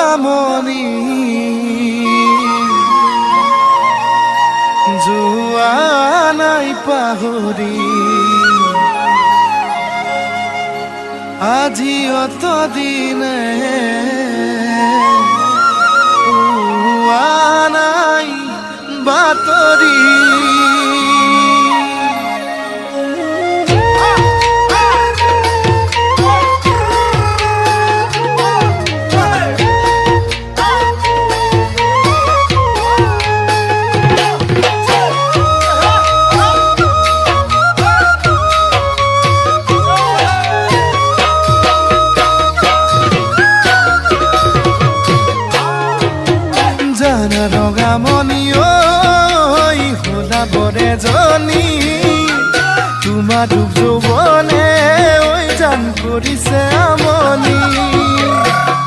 ৰঙামণি যোৱা নাই পাহৰি আজি অত দিনে ওৱা নাই বাতৰি ৰঙামণি ঐ হোলা বৰে জনী তোমাৰ দুখ যৌৱনে ঐ জান কৰিছে আমনি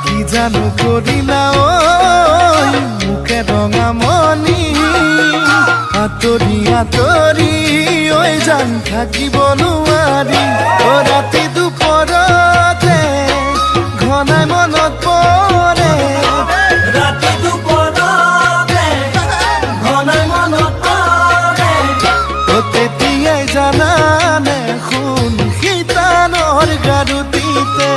কি জানো কৰিলা ঐ মোকে ৰঙামণি আঁতৰি আঁতৰি ঐ জান থাকিব নোৱাৰি ৰাতি দুপৰতে ঘনাই মনত পৰে ৰাতি তেতিয়াই জানানে শুন শীতানৰ গাৰুতিতে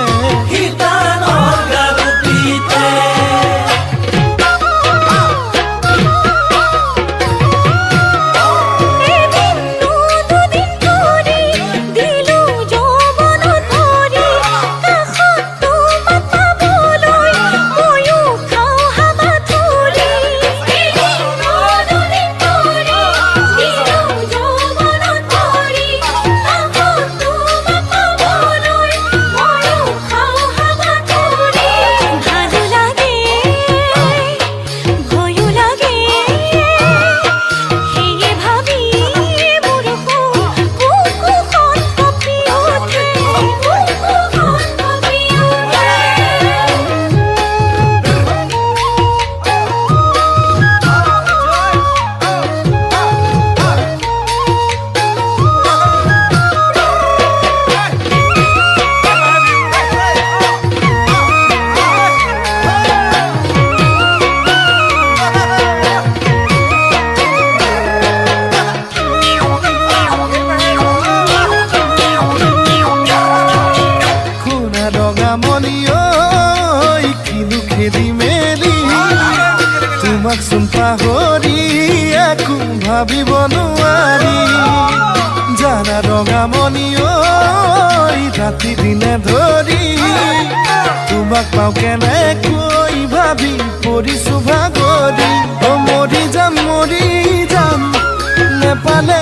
ৰঙামণি ঐ কিনো খেলি মেলি তোমাক চোন পাহৰি একো ভাবিব নোৱাৰি জানা ৰঙামণি ঐ ৰাতি দিনে ধৰি তোমাক পাওঁ কেনেকৈ ভাবি পৰিছো ভাগৰি মৰি যাম নেপালে